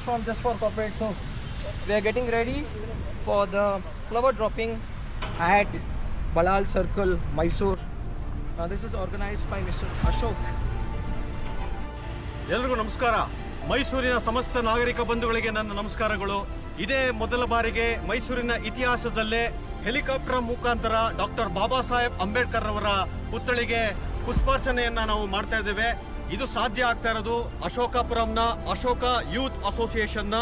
from Just for Corporate. So we are getting ready for the flower dropping at Balal Circle, Mysore. Now this is organized by Mr. Ashok. ಎಲ್ರಿಗೂ ನಮಸ್ಕಾರ. ಮೈಸೂರಿನ ಸಮಸ್ತ ನಾಗರಿಕ ಬಂಧುಗಳಿಗೆ ನನ್ನ ನಮಸ್ಕಾರಗಳು. ಇದೇ ಮೊದಲ ಬಾರಿಗೆ ಮೈಸೂರಿನ ಇತಿಹಾಸದಲ್ಲೇ ಹೆಲಿಕಾಪ್ಟರ್ ಮುಖಾಂತರ ಡಾಕ್ಟರ್ ಬಾಬಾ ಸಾಹೇಬ್ ಅಂಬೇಡ್ಕರ್ ಅವರ ಪುತ್ಥಳಿಗೆ ಪುಷ್ಪಾರ್ಚನೆಯನ್ನ ನಾವು ಮಾಡ್ತಾ ಇದ್ದೇವೆ. ಇದು ಸಾಧ್ಯ ಆಗ್ತಾ ಇರೋದು ಅಶೋಕಪುರಂನ ಅಶೋಕ ಯೂತ್ ಅಸೋಸಿಯೇಷನ್ನ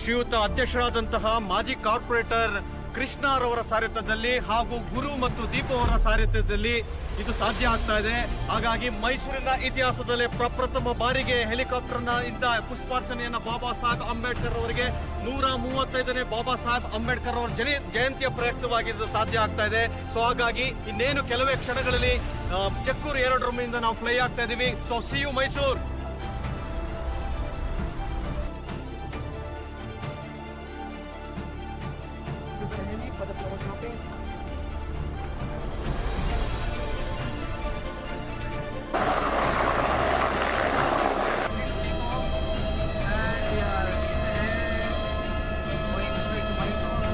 ಶ್ರೀಯುತ ಅಧ್ಯಕ್ಷರಾದಂತಹ ಮಾಜಿ ಕಾರ್ಪೊರೇಟರ್ ಕೃಷ್ಣರವರ ಸಾರಥ್ಯದಲ್ಲಿ ಹಾಗೂ ಗುರು ಮತ್ತು ದೀಪ ಅವರ ಸಾರಥ್ಯದಲ್ಲಿ ಇದು ಸಾಧ್ಯ ಆಗ್ತಾ ಇದೆ. ಹಾಗಾಗಿ ಮೈಸೂರಿನ ಇತಿಹಾಸದಲ್ಲಿ ಪ್ರಪ್ರಥಮ ಬಾರಿಗೆ ಹೆಲಿಕಾಪ್ಟರ್ನ ಇಂದ ಪುಷ್ಪಾರ್ಚನೆಯನ್ನ ಬಾಬಾ ಸಾಹೇಬ್ ಅಂಬೇಡ್ಕರ್ ಅವರಿಗೆ 135ನೇ ಬಾಬಾ ಸಾಹೇಬ್ ಅಂಬೇಡ್ಕರ್ ಅವರ ಜಯಂತಿಯ ಪ್ರಯುಕ್ತವಾಗಿ ಇದು ಸಾಧ್ಯ ಆಗ್ತಾ ಇದೆ. ಸೊ ಹಾಗಾಗಿ ಇನ್ನೇನು ಕೆಲವೇ ಕ್ಷಣಗಳಲ್ಲಿ ಚೆಕ್ಕೂರು ಏರೋಡ್ರೋಮಿಂದ ನಾವು ಫ್ಲೈ ಆಗ್ತಾ ಇದೀವಿ. So see you Mysuru. For the flower dropping. And we are in the air, going straight to Mysore.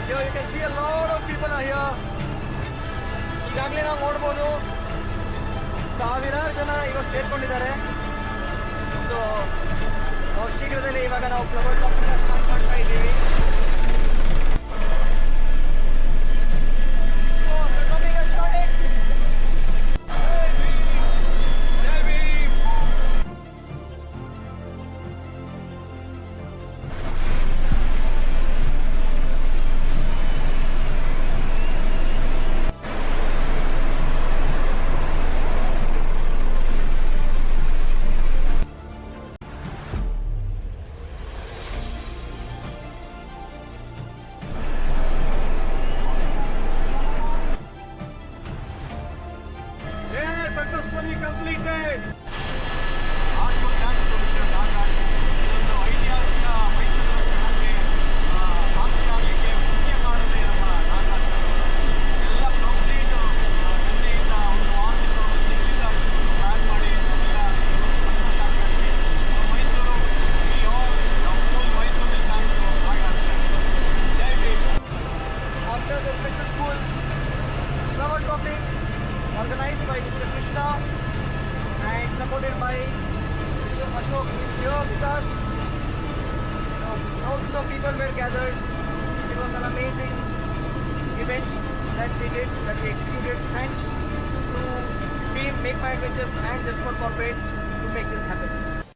Here you can see a lot of people are here. ಈಗಾಗಲೇ ನಾವು ನೋಡ್ಬೋದು ಸಾವಿರಾರು ಜನ ಇವಾಗ ಸೇರ್ಕೊಂಡಿದ್ದಾರೆ. ಸೊ ನಾವು ಶೀಘ್ರದಲ್ಲೇ ಇವಾಗ ನಾವು ಫ್ಲವರ್ ಡ್ರಾಪಿಂಗ್ ಸ್ಟಾರ್ಟ್ ಮಾಡ್ತಾ ಇದ್ದೀವಿ. Successfully completed. After the successful flower dropping organized by Mr. Krishna and supported by Mr. Ashok is here with us. So thousands of people were gathered. It was an amazing event that we did, that we executed. Thanks to team Make My Adventures and Just for Corporates to make this happen.